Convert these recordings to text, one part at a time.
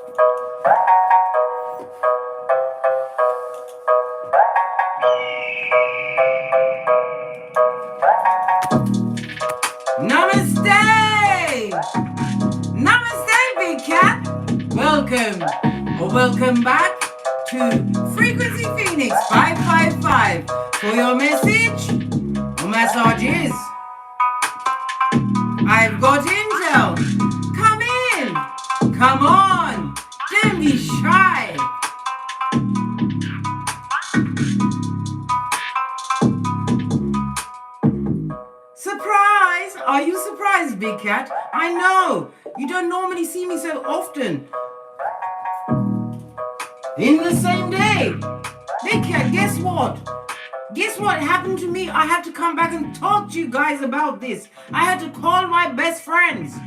Namaste! Namaste, Big Cat! Welcome back to Frequency Phoenix 555 for your message or messages. I've got intel. Come in. Come on. Don't be shy. Surprise! Are you surprised, Big Cat? I know. You don't normally see me so often. In the same day. Big Cat, guess what? Guess what happened to me? I had to come back and talk to you guys about this. I had to call my best friends.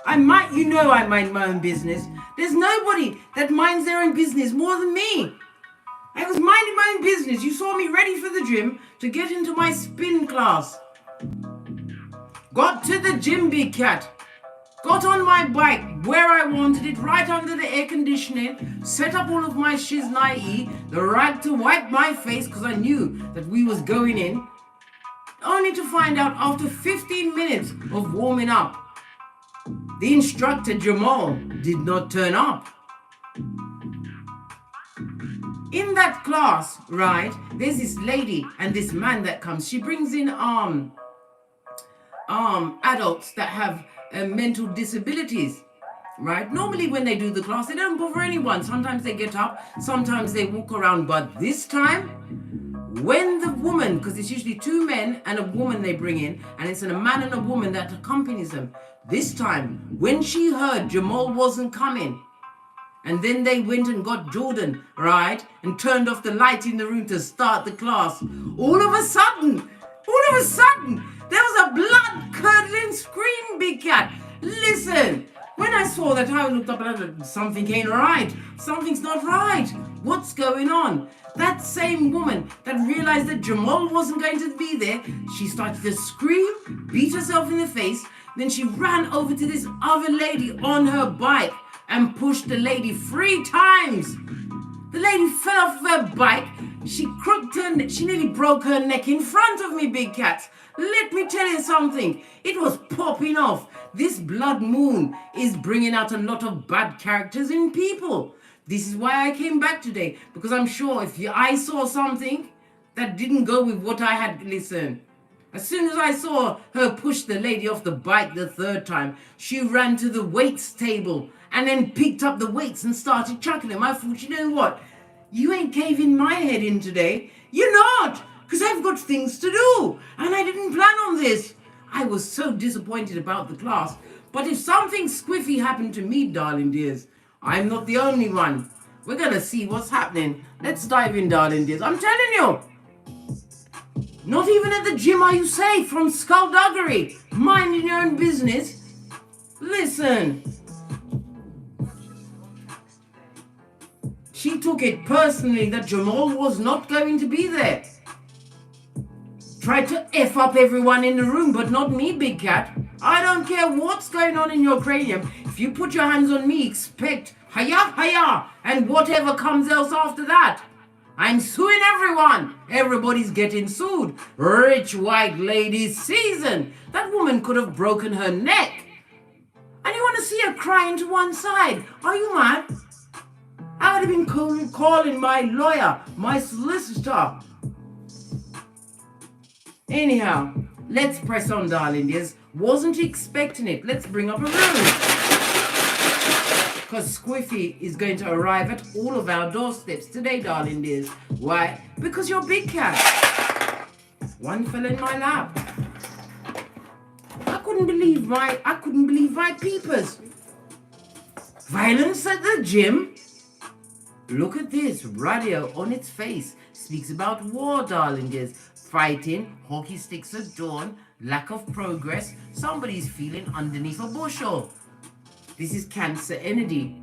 I mind my own business. There's nobody that minds their own business more than me. I was minding my own business. You saw me ready for the gym to get into my spin class. Got to the gym, Big Cat. Got on my bike where I wanted it, right under the air conditioning, set up all of my shiznai, the rag to wipe my face because I knew that we was going in, only to find out after 15 minutes of warming up, the instructor Jamal did not turn up. In that class, right, there's this lady and this man that comes. She brings in adults that have mental disabilities, right? Normally when they do the class, they don't bother anyone. Sometimes they get up, sometimes they walk around. But this time, when the woman, because it's usually two men and a woman they bring in, and it's a man and a woman that accompanies them. This time, when she heard Jamal wasn't coming, and then they went and got Jordan, right, and turned off the light in the room to start the class, all of a sudden, there was a blood-curdling scream, Big Cat. Listen, when I saw that, I looked up and something ain't right. Something's not right. What's going on? That same woman that realized that Jamal wasn't going to be there, she started to scream, beat herself in the face. Then she ran over to this other lady on her bike and pushed the lady 3 times. The lady fell off her bike. She crooked her neck. She nearly broke her neck in front of me, Big Cat. Let me tell you something. It was popping off. This blood moon is bringing out a lot of bad characters in people. This is why I came back today, because I'm sure if I saw something that didn't go with what I had, listen. As soon as I saw her push the lady off the bike the 3rd time, she ran to the weights table and then picked up the weights and started chucking them. I thought, you know what? You ain't caving my head in today. You're not, because I've got things to do and I didn't plan on this. I was so disappointed about the class. But if something squiffy happened to me, darling dears, I'm not the only one. We're going to see what's happening. Let's dive in, darling dears. I'm telling you. Not even at the gym are you safe from skullduggery. Minding your own business. Listen. She took it personally that Jamal was not going to be there. Tried to F up everyone in the room, but not me, Big Cat. I don't care what's going on in your cranium. If you put your hands on me, expect hiya, and whatever comes else after that. I'm suing everyone. Everybody's getting sued. Rich white lady season. That woman could have broken her neck. And you want to see her crying to one side. Are you mad? I would have been calling my lawyer, my solicitor. Anyhow, let's press on, darling dears. Wasn't expecting it. Let's bring up a room. Because Squiffy is going to arrive at all of our doorsteps today, darling dears. Why? Because you're Big Cat. One fell in my lap. I couldn't believe my peepers. Violence at the gym? Look at this. Radio on its face speaks about war, darling dears. Fighting, hockey sticks at dawn, lack of progress. Somebody's feeling underneath a bushel. This is Cancer energy.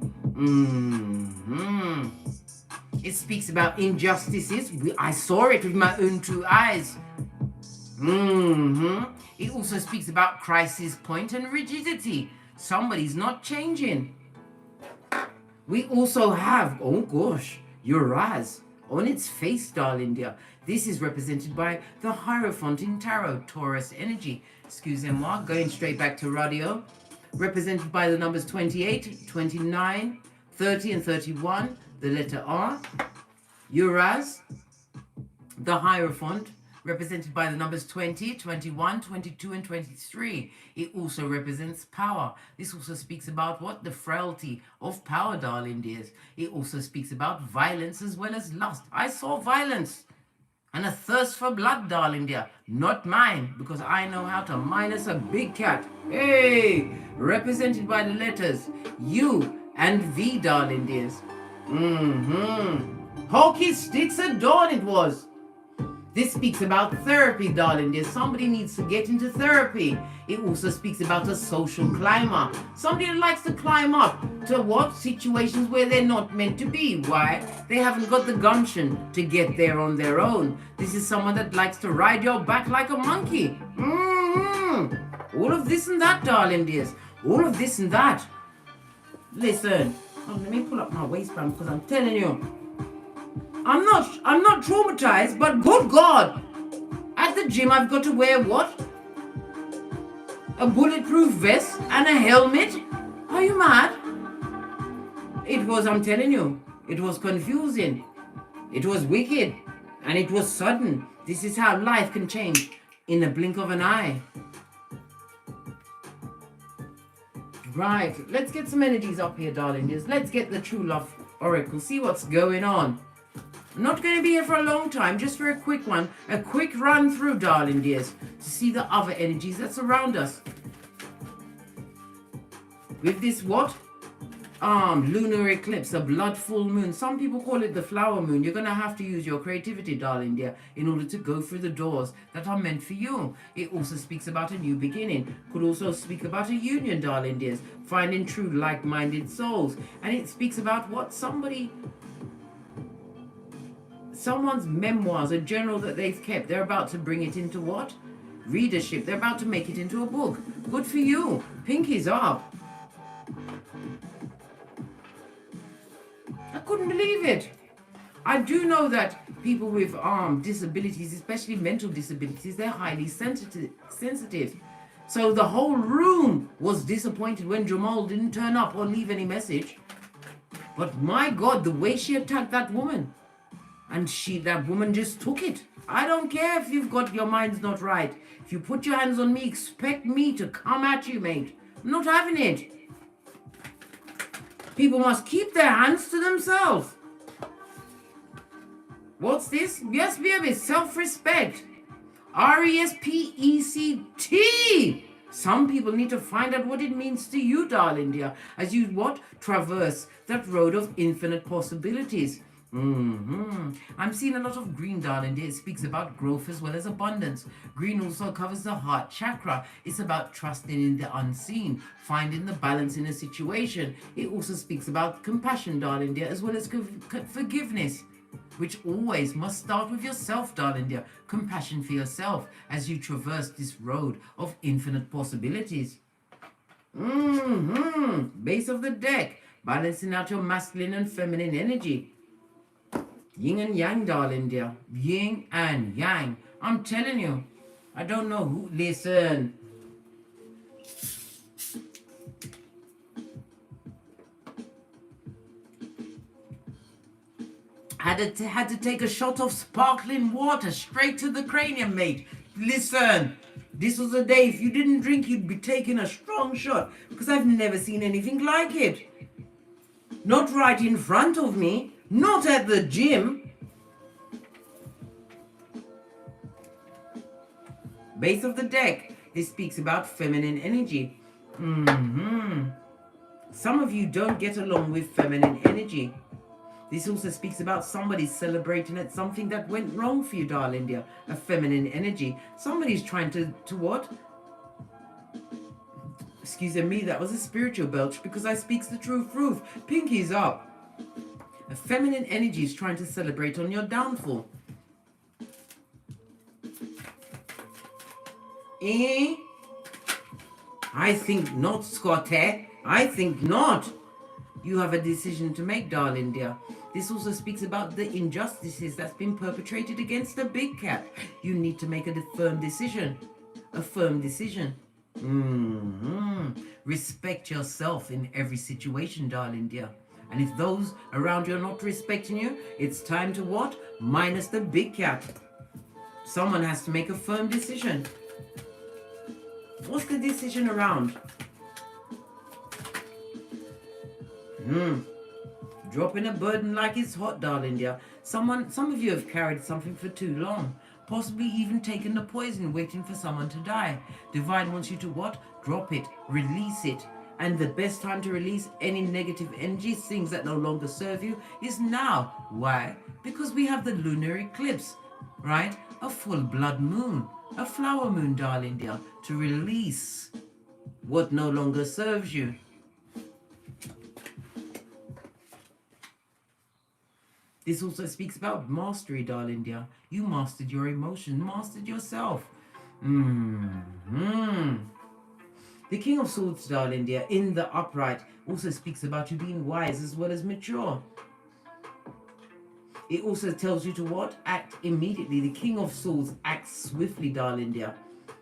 It speaks about injustices. I saw it with my own 2 eyes. It also speaks about crisis point and rigidity. Somebody's not changing. We also have, oh gosh, Uraz on its face, darling dear. This is represented by the Hierophant in Tarot, Taurus energy. Excusez-moi, going straight back to radio. Represented by the numbers 28, 29, 30 and 31, the letter R. Uraz, the Hierophant, represented by the numbers 20, 21, 22 and 23. It also represents power. This also speaks about what? The frailty of power, darling dears. It also speaks about violence as well as lust. I saw violence and a thirst for blood, darling dear. Not mine, because I know how to minus a big cat. Hey! Represented by the letters U and V, darling dears. Hokey sticks at dawn it was. This speaks about therapy, darling dear. Somebody needs to get into therapy. It also speaks about a social climber. Somebody that likes to climb up to what? Situations where they're not meant to be. Why? They haven't got the gumption to get there on their own. This is someone that likes to ride your back like a monkey. All of this and that, darling dears. All of this and that. Listen, let me pull up my waistband because I'm telling you. I'm not traumatized, but good God, at the gym I've got to wear what? A bulletproof vest and a helmet? Are you mad? It was, I'm telling you, it was confusing. It was wicked. And it was sudden. This is how life can change in the blink of an eye. Right, let's get some energies up here, darling dears. Let's get the True Love Oracle. See what's going on. I'm not going to be here for a long time, just for a quick one. A quick run through, darling dears, to see the other energies that surround us. With this what? Lunar eclipse, a blood full moon. Some people call it the flower moon. You're going to have to use your creativity, darling dear, in order to go through the doors that are meant for you. It also speaks about a new beginning. Could also speak about a union, darling dears. Finding true like-minded souls. And it speaks about what? Someone's memoirs, a journal that they've kept. They're about to bring it into what? Readership. They're about to make it into a book. Good for you. Pinkies up. I couldn't believe it. I do know that people with disabilities, especially mental disabilities, they're highly sensitive. So the whole room was disappointed when Jamal didn't turn up or leave any message. But my God, the way she attacked that woman. And that woman just took it. I don't care if you've got your mind's not right. If you put your hands on me, expect me to come at you, mate. I'm not having it. People must keep their hands to themselves. What's this? Yes, baby, self-respect. RESPECT. Some people need to find out what it means to you, darling dear, as you what? Traverse that road of infinite possibilities. I'm seeing a lot of green, darling dear. It speaks about growth as well as abundance. Green also covers the heart chakra. It's about trusting in the unseen, finding the balance in a situation. It also speaks about compassion, darling dear, as well as forgiveness, which always must start with yourself, darling dear. Compassion for yourself as you traverse this road of infinite possibilities. Base of the deck, balancing out your masculine and feminine energy. Yin and yang, darling dear. Yin and yang. I'm telling you. I don't know who. Listen. Had to take a shot of sparkling water straight to the cranium, mate. Listen. This was a day, if you didn't drink, you'd be taking a strong shot. Because I've never seen anything like it. Not right in front of me. Not at the gym. Base of the deck. This speaks about feminine energy. Some of you don't get along with feminine energy. This also speaks about somebody celebrating at something that went wrong for you, darling dear. A feminine energy. Somebody's trying to what? Excuse me, that was a spiritual belch because I speaks the truth. Pinkies up. A feminine energy is trying to celebrate on your downfall. I think not, Scotty. I think not. You have a decision to make, darling dear. This also speaks about the injustices that's been perpetrated against the big cat. You need to make a firm decision. A firm decision. Respect yourself in every situation, darling dear. And if those around you are not respecting you, it's time to what? Minus the big cat. Someone has to make a firm decision. What's the decision around? Dropping a burden like it's hot, darling dear. Some of you have carried something for too long. Possibly even taken the poison, waiting for someone to die. Divine wants you to what? Drop it. Release it. And the best time to release any negative energies, things that no longer serve you, is now. Why? Because we have the lunar eclipse, right? A full blood moon. A flower moon, darling dear. To release what no longer serves you. This also speaks about mastery, darling dear. You mastered your emotions, mastered yourself. The King of Swords, darling dear, in the upright, also speaks about you being wise as well as mature. It also tells you to what? Act immediately. The King of Swords acts swiftly, darling dear.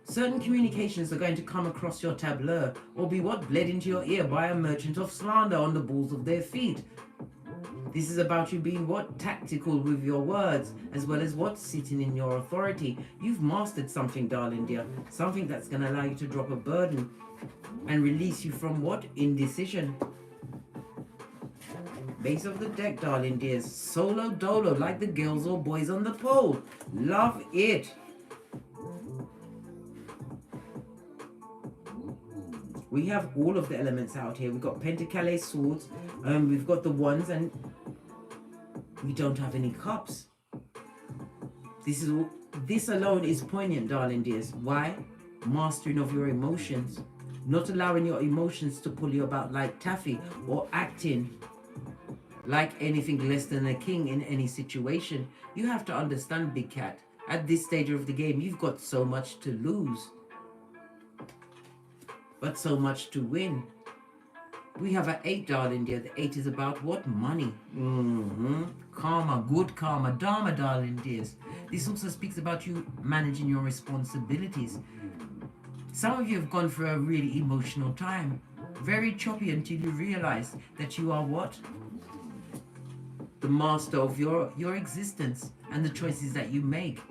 Certain communications are going to come across your tableau or be what? Bled into your ear by a merchant of slander on the balls of their feet. This is about you being what? Tactical with your words, as well as what? Sitting in your authority. You've mastered something, darling dear. Something that's going to allow you to drop a burden and release you from what? Indecision. Base of the deck, darling dears. Solo dolo, like the girls or boys on the pole. Love it. We have all of the elements out here. We've got Pentacale swords. We've got the wands, and we don't have any cups. This alone is poignant, darling dears. Why? Mastering of your emotions. Not allowing your emotions to pull you about like taffy, or acting like anything less than a king in any situation. You have to understand, big cat, at this stage of the game, you've got so much to lose, but so much to win. We have an 8, darling dear. The 8 is about what? Money. Karma, good karma, dharma, darling dears. This also speaks about you managing your responsibilities. Some of you have gone through a really emotional time. Very choppy until you realize that you are what? The master of your existence and the choices that you make.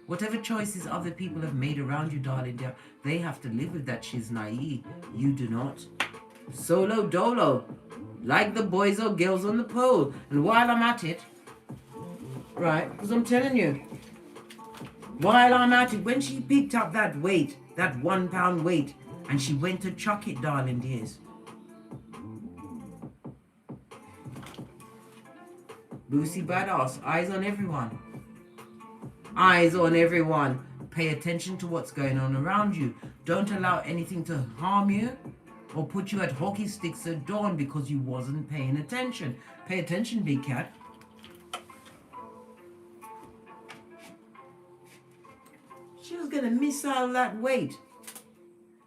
Whatever choices other people have made around you, darling dear, they have to live with that shiznai. You do not. Solo dolo, like the boys or girls on the pole. And while I'm at it, right, because I'm telling you, while I'm at it, when she picked up that weight, that 1 pound weight, and she went to chuck it, darling dears. Lucy Badass, eyes on everyone. Eyes on everyone. Pay attention to what's going on around you. Don't allow anything to harm you or put you at hockey sticks at dawn because you wasn't paying attention. Pay attention, big cat. She was gonna missile that weight.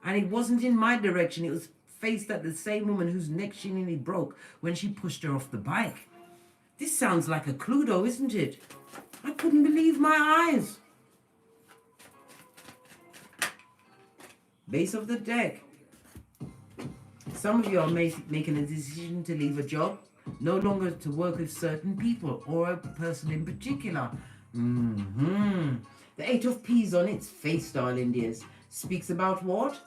And it wasn't in my direction. It was faced at the same woman whose neck she nearly broke when she pushed her off the bike. This sounds like a Cluedo, isn't it? I couldn't believe my eyes. Base of the deck. Some of you are making a decision to leave a job, no longer to work with certain people or a person in particular. The 8 of Peas on its face, darling dears, speaks about what?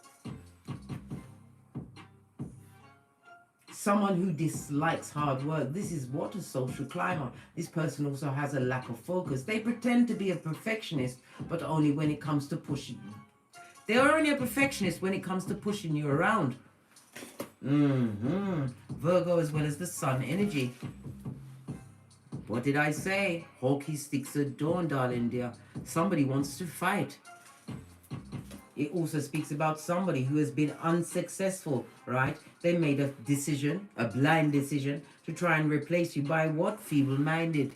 Someone who dislikes hard work. This is what? A social climber. This person also has a lack of focus. They pretend to be a perfectionist, but only when it comes to pushing. They are only a perfectionist when it comes to pushing you around. Virgo as well as the sun energy. What did I say? Hockey sticks at dawn, darling dear. Somebody wants to fight. It also speaks about somebody who has been unsuccessful, right? They made a decision, a blind decision, to try and replace you by what? Feeble-minded.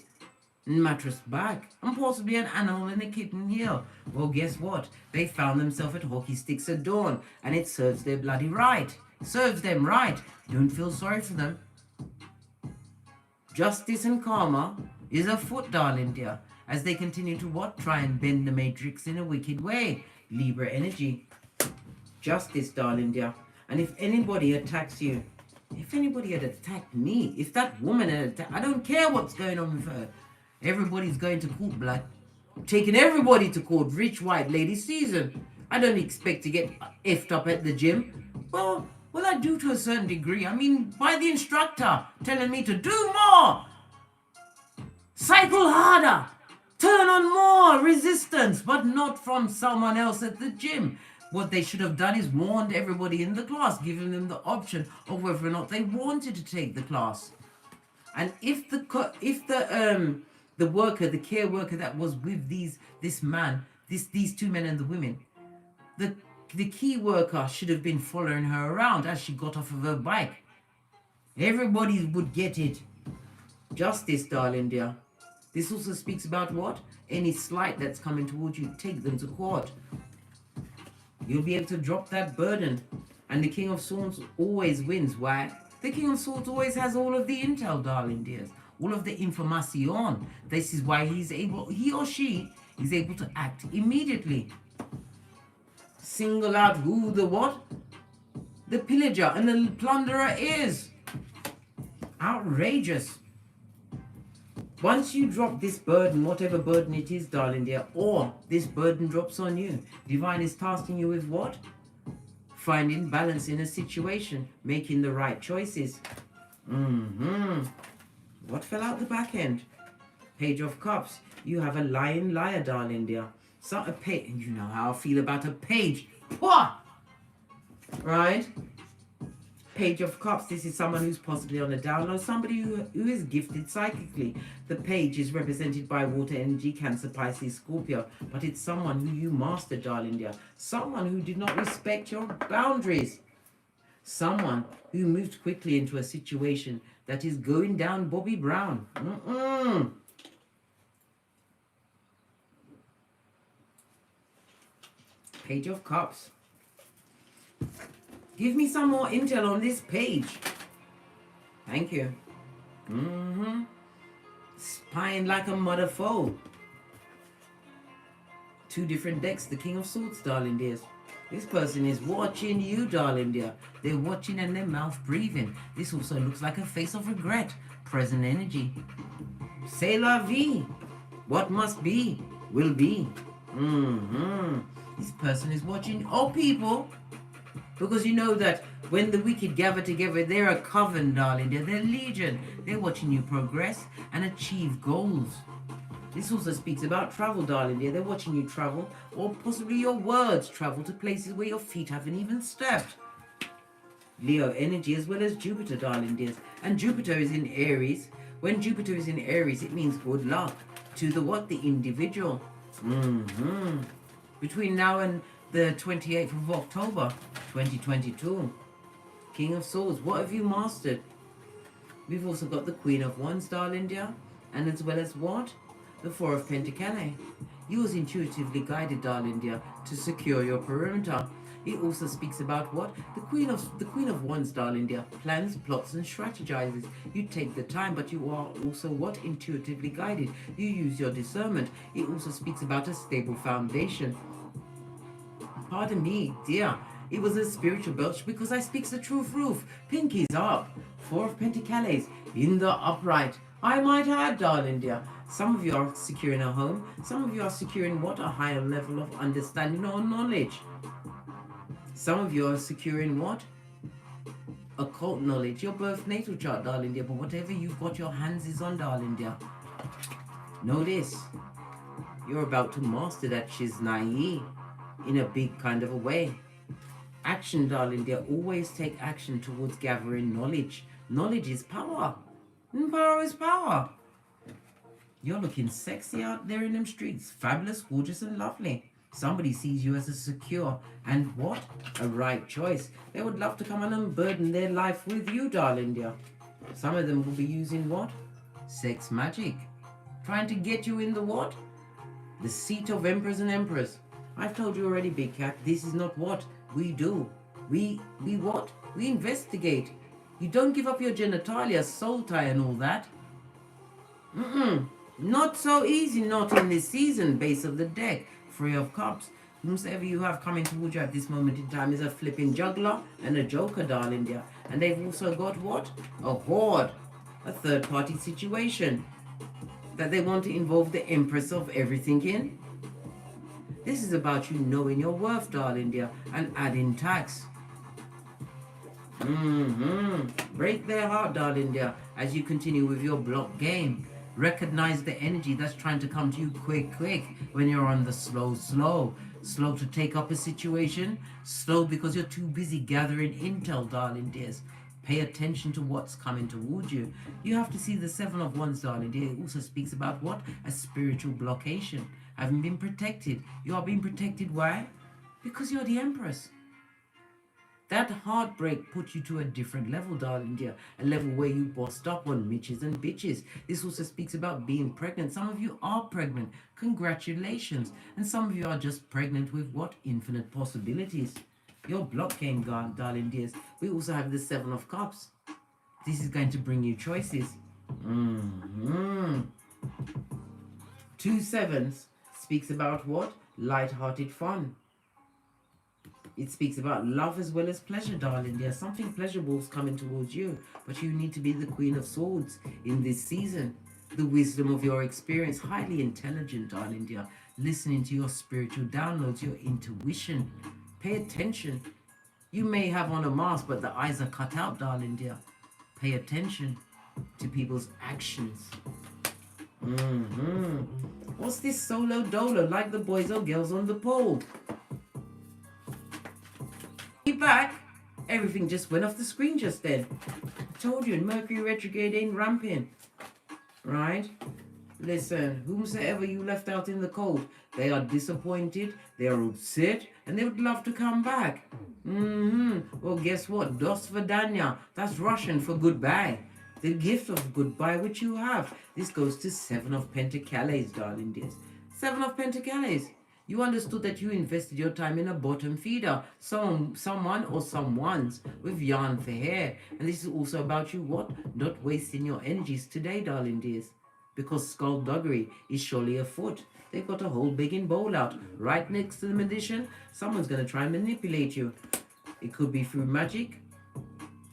Mattress back. And possibly an animal in a kitten heel. Well, guess what? They found themselves at hockey sticks at dawn. And it serves their bloody right. Serves them right. Don't feel sorry for them. Justice and karma is afoot, darling dear, as they continue to what? Try and bend the matrix in a wicked way. Libra energy. Justice, darling dear. And if anybody attacks you, if anybody had attacked me, if that woman had attacked, I don't care what's going on with her. Everybody's going to court, blood. Taking everybody to court, rich white lady season. I don't expect to get effed up at the gym. Well, I do to a certain degree. I mean, by the instructor telling me to do more. Cycle harder. Turn on more resistance, but not from someone else at the gym. What they should have done is warned everybody in the class, giving them the option of whether or not they wanted to take the class. And if the worker, the care worker that was with these two men and the women, the key worker should have been following her around as she got off of her bike. Everybody would get it. Justice, darling dear. This also speaks about what? Any slight that's coming towards you, take them to court. You'll be able to drop that burden. And the King of Swords always wins. Why? The King of Swords always has all of the intel, darling dears. All of the information. This is why he or she is able to act immediately. Single out who the what? The pillager and the plunderer is. Outrageous. Once you drop this burden, whatever burden it is, darling dear, or this burden drops on you, divine is tasking you with what? Finding balance in a situation, making the right choices. What fell out the back end? Page of Cups. You have a lying liar, darling dear. So a page, you know how I feel about a page. Pwah! Right? Page of Cups. This is someone who's possibly on a down low, somebody who is gifted psychically. The page is represented by water energy, Cancer, Pisces, Scorpio, but it's someone who you mastered, darling dear. Someone who did not respect your boundaries. Someone who moved quickly into a situation that is going down Bobby Brown. Page of Cups. Give me some more intel on this page. Thank you. Spying like a mother foe. Two different decks. The King of Swords, darling dears. This person is watching you, darling dear. They're watching and their mouth breathing. This also looks like a face of regret. Present energy. C'est la vie. What must be, will be. This person is watching. Oh, people. Because you know that when the wicked gather together, they're a coven, darling. They're legion. They're watching you progress and achieve goals. This also speaks about travel, darling dear. They're watching you travel, or possibly your words travel to places where your feet haven't even stepped. Leo energy as well as Jupiter, darling dears. And Jupiter is in Aries. When Jupiter is in Aries, it means good luck to the what? The individual. Between now and the 28th of October, 2022. King of Swords, what have you mastered? We've also got the Queen of Wands, darling dear. And as well as what? The Four of Pentacles. You was intuitively guided, darling dear, to secure your perimeter. It also speaks about what? The Queen of Wands, darling dear, plans, plots, and strategizes. You take the time, but you are also what? Intuitively guided. You use your discernment. It also speaks about a stable foundation. Pardon me, dear. It was a spiritual belch because I speaks the truth roof. Pinkies up. Four of Pentacles in the upright. I might add, darling dear. Some of you are securing a home. Some of you are securing what? A higher level of understanding or knowledge. Some of you are securing what? Occult knowledge. Your birth natal chart, darling dear. But whatever you've got your hands is on, darling dear. Know this. You're about to master that shiznai in a big kind of a way. Action, darling dear. Always take action towards gathering knowledge. Knowledge is power. And power is power. You're looking sexy out there in them streets. Fabulous, gorgeous, and lovely. Somebody sees you as a secure and what? A right choice. They would love to come and unburden their life with you, darling dear. Some of them will be using what? Sex magic. Trying to get you in the what? The seat of emperors and emperors. I've told you already, Big Cat, this is not what we do. We what? We investigate. You don't give up your genitalia, soul tie and all that. Not so easy, not in this season. Base of the deck, 3 of Cups. Whomsoever you have coming towards you at this moment in time is a flipping juggler and a joker, darling dear. And they've also got what? A horde, a third-party situation that they want to involve the Empress of everything in. This is about you knowing your worth, darling dear, and adding tax. Break their heart, darling dear, as you continue with your block game. Recognize the energy that's trying to come to you quick when you're on the slow to take up a situation, slow because you're too busy gathering intel, darling dears. Pay attention to what's coming towards you. You have to see the 7 of Wands, darling dear. It also speaks about what? A spiritual blockation. Having been protected. You are being protected. Why? Because you're the Empress. That heartbreak put you to a different level, darling dear. A level where you bossed up on Mitches and bitches. This also speaks about being pregnant. Some of you are pregnant. Congratulations. And some of you are just pregnant with what? Infinite possibilities. Your block game, darling dears. We also have the 7 of Cups. This is going to bring you choices. 2 sevens speaks about what? Light-hearted fun. It speaks about love as well as pleasure, darling dear. Something pleasurable is coming towards you, but you need to be the Queen of Swords in this season. The wisdom of your experience, highly intelligent, darling dear. Listening to your spiritual downloads, your intuition. Pay attention. You may have on a mask, but the eyes are cut out, darling dear. Pay attention to people's actions. What's this solo dolo, like the boys or girls on the pole? Back, everything just went off the screen just then. I told you, Mercury retrograde ain't ramping, right? Listen, whomsoever you left out in the cold, they are disappointed, they are upset, and they would love to come back. Well, guess what? Dos Vidanya, that's Russian for goodbye. The gift of goodbye which you have. This goes to 7 of Pentacles, darling dears. 7 of Pentacles. You understood that you invested your time in a bottom feeder, someone or someone's with yarn for hair. And this is also about you, what? Not wasting your energies today, darling dears. Because skullduggery is surely afoot. They've got a whole begging bowl out right next to the magician. Someone's going to try and manipulate you. It could be through magic.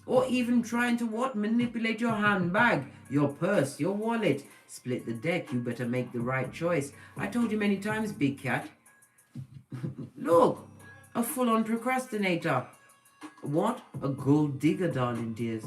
Or even trying to what? Manipulate your handbag, your purse, your wallet. Split the deck. You better make the right choice. I told you many times, big cat. Look, a full-on procrastinator. What? A gold digger, darling dears.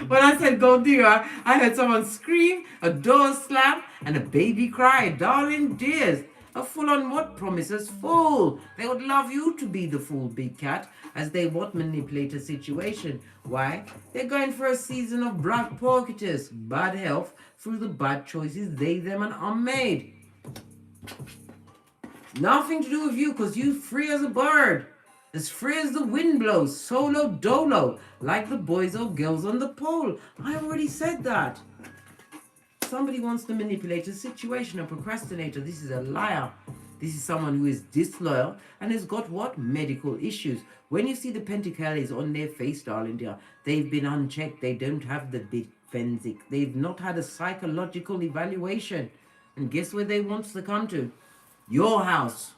When I said gold digger, I heard someone scream, a door slam, and a baby cry. Darling dears. A full-on what? Promises fool. They would love you to be the fool, big cat, as they what? Manipulate a situation. Why? They're going for a season of black pocketus, bad health, through the bad choices they, them, and are made. Nothing to do with you, because you free as a bird. As free as the wind blows. Solo dolo. Like the boys or girls on the pole. I already said that. Somebody wants to manipulate a situation, a procrastinator. This is a liar. This is someone who is disloyal and has got what? Medical issues. When you see the pentacles on their face, darling dear, they've been unchecked. They don't have the big forensic. They've not had a psychological evaluation. And guess where they want to come to? Your house.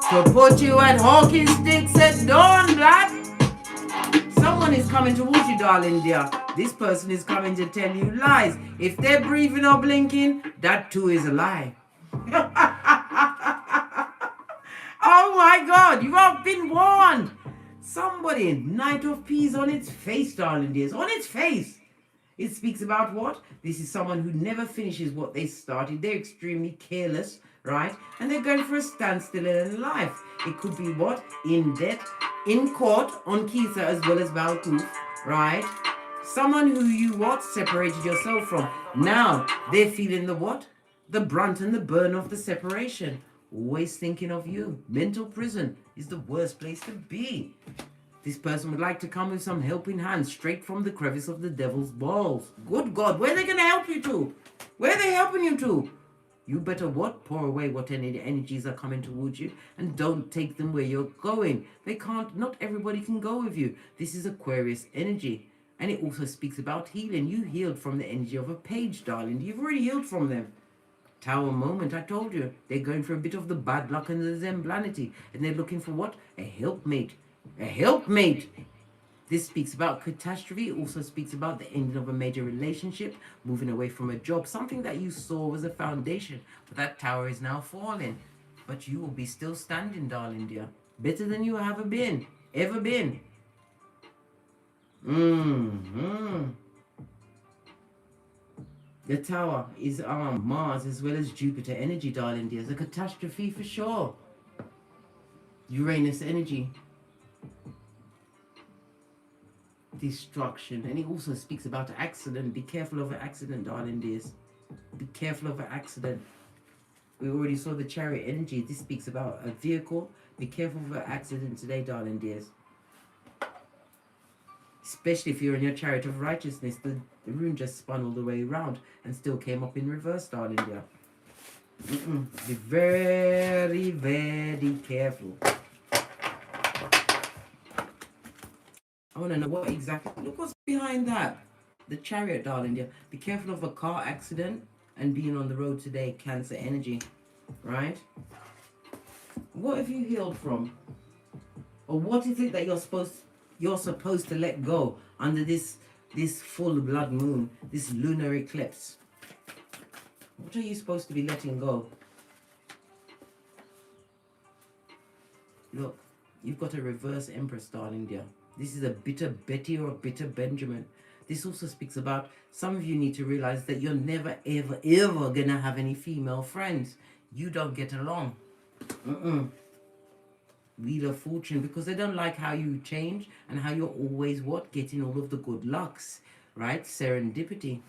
To put you at Hawking Sticks at dawn, black. Someone is coming towards you, darling dear. This person is coming to tell you lies. If they're breathing or blinking, that too is a lie. Oh my God, you have been warned. Somebody, Knight of Peas on its face, darling dears, on its face. It speaks about what? This is someone who never finishes what they started. They're extremely careless, right? And they're going for a standstill in life. It could be what? In debt, in court, on Keitha as well as Valkoof, right? Someone who you what? Separated yourself from. Now, they're feeling the what? The brunt and the burn of the separation. Always thinking of you. Mental prison is the worst place to be. This person would like to come with some helping hand straight from the crevice of the devil's balls. Good God, where are they going to help you to? Where are they helping you to? You better what? Pour away what energies are coming towards you and don't take them where you're going. They can't, not everybody can go with you. This is Aquarius energy. And it also speaks about healing. You healed from the energy of a page, darling. You've already healed from them. Tower moment, I told you. They're going for a bit of the bad luck and the zemblanity. And they're looking for what? A helpmate. A helpmate. This speaks about catastrophe. It also speaks about the ending of a major relationship, moving away from a job, something that you saw was a foundation. But that tower is now falling. But you will be still standing, darling dear. Better than you have ever been. The tower is Mars as well as Jupiter energy, darling dear. It's a catastrophe for sure. Uranus energy. Destruction. And it also speaks about an accident. Be careful of an accident, darling dears. Be careful of an accident. We already saw the chariot energy. This speaks about a vehicle. Be careful of an accident today, darling dears. Especially if you're in your chariot of righteousness. The rune just spun all the way around and still came up in reverse, darling dear. Be very, very careful. I want to know what exactly. Look what's behind that. The chariot, darling dear. Be careful of a car accident and being on the road today, Cancer energy. Right? What have you healed from? Or what is it that you're supposed to let go under this full blood moon, this lunar eclipse? What are you supposed to be letting go? Look, you've got a reverse Empress, darling dear. This is a bitter Betty or a bitter Benjamin. This also speaks about some of you need to realize that you're never, ever, ever going to have any female friends. You don't get along. Wheel of Fortune, because they don't like how you change and how you're always what? Getting all of the good lucks, right? Serendipity.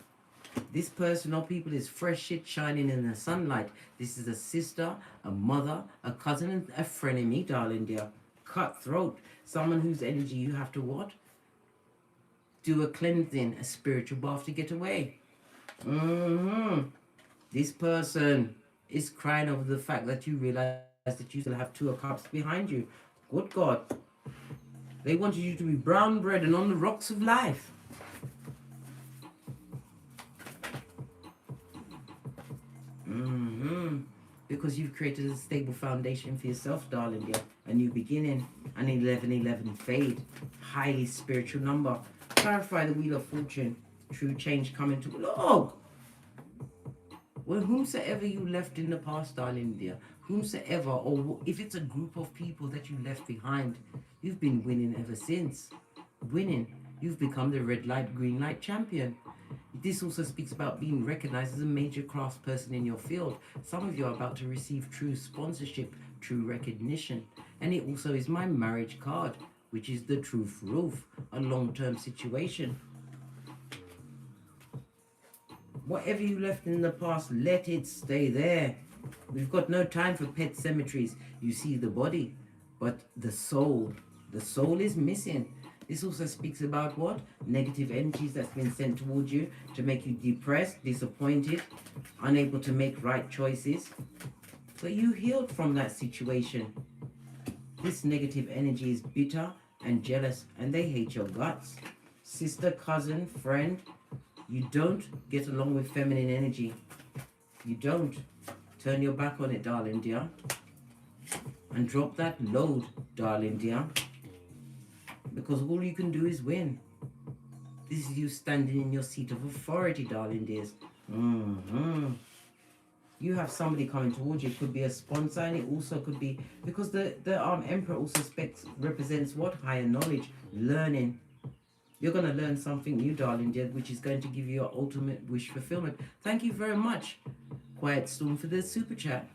This person or people is fresh shit shining in the sunlight. This is a sister, a mother, a cousin, and a frenemy, darling dear. Cutthroat. Someone whose energy you have to what? Do a cleansing, a spiritual bath to get away. This person is crying over the fact that you realize that you still have 2 of Cups behind you. Good God. They wanted you to be brown bread and on the rocks of life. Because you've created a stable foundation for yourself, darling dear. A new beginning. An 1111 fade. Highly spiritual number. Clarify the Wheel of Fortune. True change coming to... Look! Well, whomsoever you left in the past, darling dear, whomsoever, or if it's a group of people that you left behind, you've been winning ever since. Winning. You've become the red light, green light champion. This also speaks about being recognized as a major craftsperson in your field. Some of you are about to receive true sponsorship, true recognition. And it also is my marriage card, which is the truth roof, a long-term situation. Whatever you left in the past, let it stay there. We've got no time for pet cemeteries. You see the body, but the soul is missing. This also speaks about what? Negative energies that's been sent towards you to make you depressed, disappointed, unable to make right choices. But you healed from that situation. This negative energy is bitter and jealous, and they hate your guts. Sister, cousin, friend, you don't get along with feminine energy. You don't. Turn your back on it, darling dear. And drop that load, darling dear. Because all you can do is win. This is you standing in your seat of authority, darling dears. You have somebody coming towards you. It could be a sponsor, and it also could be... Because the Emperor also represents what? Higher knowledge, learning. You're going to learn something new, darling dear, which is going to give you your ultimate wish fulfillment. Thank you very much, Quiet Storm, for the super chat.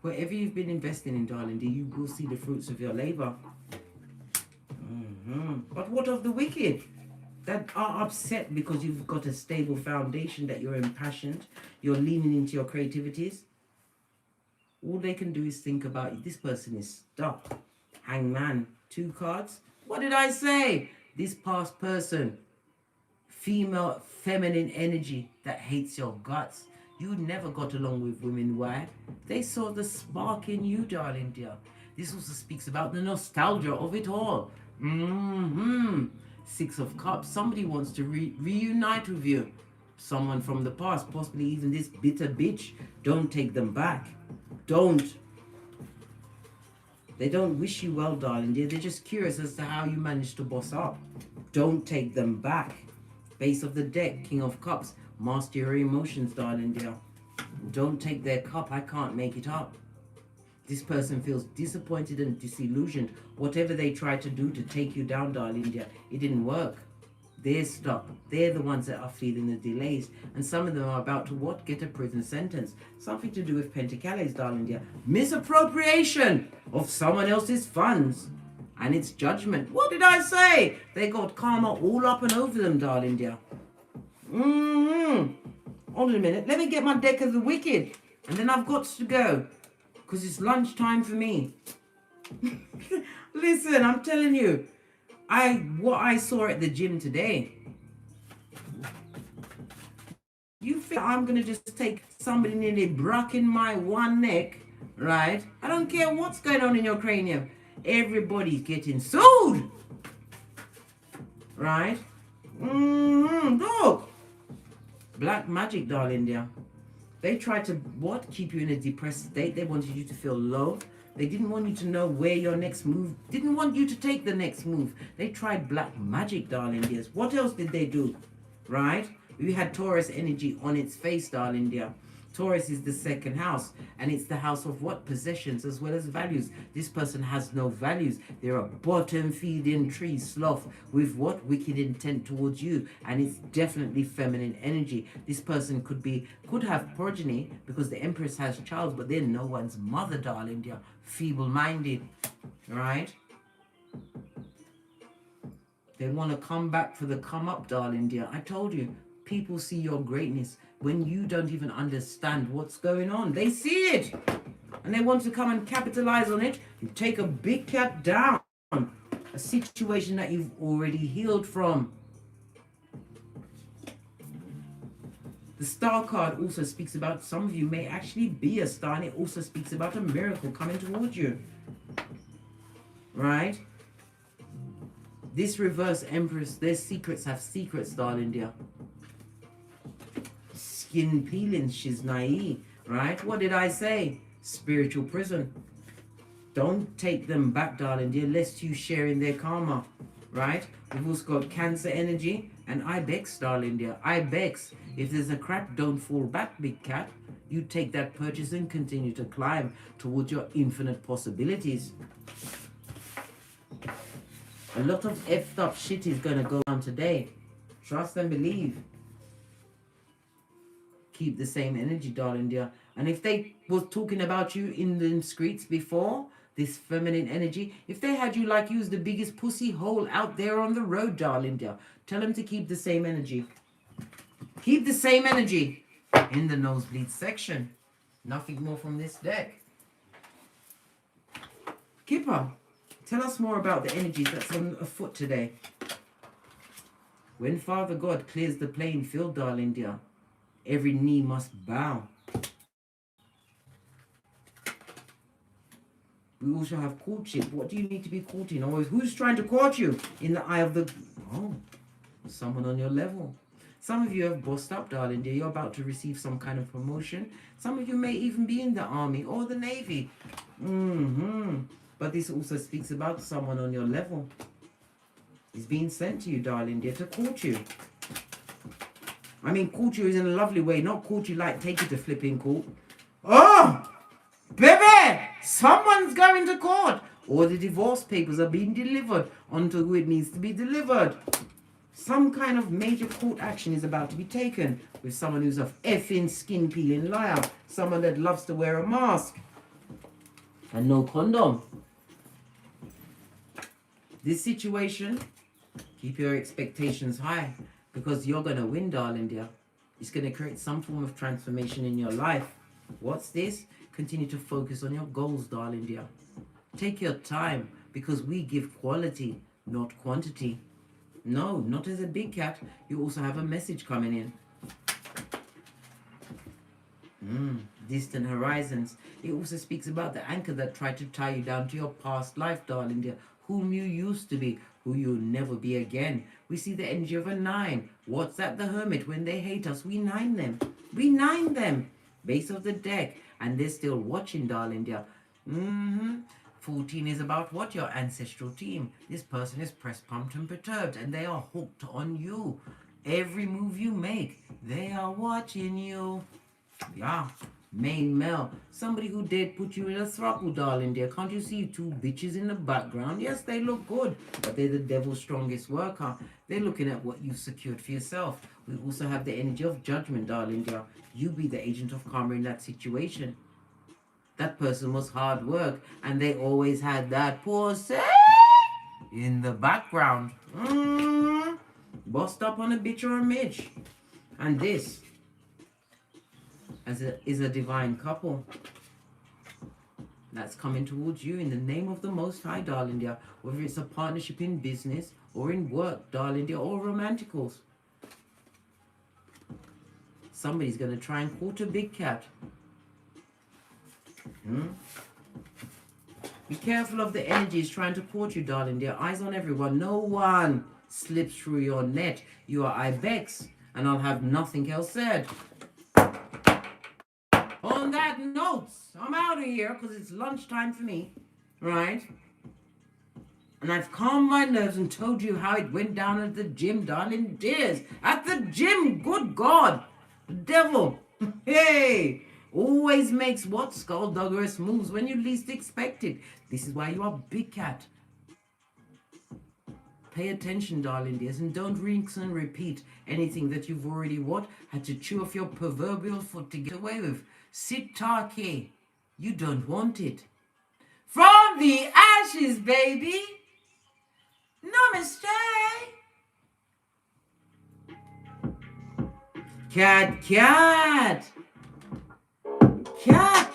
Whatever you've been investing in, darling dear, you will see the fruits of your labor. But what of the wicked that are upset because you've got a stable foundation, that you're impassioned, you're leaning into your creativities? All they can do is think about, this person is stuck. Hangman, 2 cards. What did I say? This past person female, feminine energy that hates your guts. You never got along with women. Why? They saw the spark in you, darling dear. This also speaks about the nostalgia of it all. Six of Cups. Somebody wants to reunite with you. Someone from the past, possibly even this bitter bitch. Don't take them back. Don't. They don't wish you well, darling dear. They're just curious as to how you managed to boss up. Don't take them back. Base of the deck, King of Cups. Master your emotions, darling dear. Don't take their cup. I can't make it up. This person feels disappointed and disillusioned. Whatever they tried to do to take you down, darling dear, it didn't work. They're stuck. They're the ones that are feeling the delays. And some of them are about to what? Get a prison sentence. Something to do with Pentacles, darling dear. Misappropriation of someone else's funds. And it's judgment. What did I say? They got karma all up and over them, darling dear. Hold on a minute. Let me get my deck of the wicked. And then I've got to go. Because it's lunchtime for me. Listen, I'm telling you. What I saw at the gym today. You think I'm going to just take somebody nearly brocking my one neck, right? I don't care what's going on in your cranium. Everybody's getting sued. Right? Look. Black magic, darling dear. They tried to, what? Keep you in a depressed state. They wanted you to feel low. They didn't want you to know where your next move, didn't want you to take the next move. They tried black magic, darling dears. What else did they do? Right? We had Taurus energy on its face, darling dear. Taurus is the second house, and it's the house of what? Possessions as well as values. This person has no values. They're a bottom-feeding tree sloth with what? Wicked intent towards you, and it's definitely feminine energy. This person could have progeny because the Empress has child, but they're no one's mother, darling dear. Feeble-minded, right? They want to come back for the come up, darling dear. I told you, people see your greatness when you don't even understand what's going on. They see it and they want to come and capitalize on it and take a big cat down. A situation that you've already healed from. The star card also speaks about some of you may actually be a star, and it also speaks about a miracle coming towards you. Right? This reverse Empress, their secrets have secrets, darling dear. Skin peeling, she's naive, right? What did I say? Spiritual prison. Don't take them back, darling dear, lest you share in their karma, right? We've also got Cancer energy and Ibex, darling dear. Ibex, if there's a crack, don't fall back, big cat. You take that purchase and continue to climb towards your infinite possibilities. A lot of effed up shit is going to go on today. Trust and believe. Keep the same energy, darling dear. And if they was talking about you in the streets before, this feminine energy, if they had you like you was the biggest pussy hole out there on the road, darling dear, tell them to keep the same energy. Keep the same energy in the nosebleed section. Nothing more from this deck. Kipper, tell us more about the energy that's on afoot today. When Father God clears the playing field, darling dear, every knee must bow. We also have courtship. What do you need to be courting? Or who's trying to court you in the eye of the... Oh, someone on your level. Some of you have bossed up, darling dear. You're about to receive some kind of promotion. Some of you may even be in the army or the navy. But this also speaks about someone on your level. He's being sent to you, darling dear, to court you. I mean, court you is in a lovely way, not court you like take you to flipping court. Oh, baby, someone's going to court. Or the divorce papers are being delivered onto who it needs to be delivered. Some kind of major court action is about to be taken with someone who's a effing skin peeling liar. Someone that loves to wear a mask and no condom. This situation, keep your expectations high because you're going to win, darling dear. It's going to create some form of transformation in your life. What's this? Continue to focus on your goals, darling dear. Take your time because we give quality, not quantity. No, not as a big cat. You also have a message coming in. Distant horizons. It also speaks about the anchor that tried to tie you down to your past life, darling dear. Whom you used to be, who you'll never be again. We see the energy of a 9. What's that, the hermit? When they hate us, we 9 them. We 9 them. Base of the deck. And they're still watching, darling dear. 14 is about what? Your ancestral team. This person is pressed, pumped, and perturbed, and they are hooked on you. Every move you make, they are watching you. Yeah, main male. Somebody who did put you in a throuple, darling dear. Can't you see 2 bitches in the background? Yes, they look good, but they're the devil's strongest worker. They're looking at what you've secured for yourself. We also have the energy of judgment, darling dear. You be the agent of karma in that situation. That person was hard work, and they always had that pussy in the background. Bossed up on a bitch or a midge. And this is a divine couple that's coming towards you in the name of the Most High, darling dear. Whether it's a partnership in business or in work, darling dear, or romanticals. Somebody's going to try and court a big cat. Be careful of the energies trying to court you, darling dear. Eyes on everyone. No one slips through your net. You are ibex, and I'll have nothing else said. On that note, I'm out of here because it's lunchtime for me, right? And I've calmed my nerves and told you how it went down at the gym, darling dears. At the gym, good God. The devil, hey, always makes what skullduggerous moves when you least expect it. This is why you are big cat. Pay attention, darling dears, and don't rinse and repeat anything that you've already had to chew off your proverbial foot to get away with. Sit Taki, you don't want it. From the ashes, baby. Namaste. Cat, cat. Cat.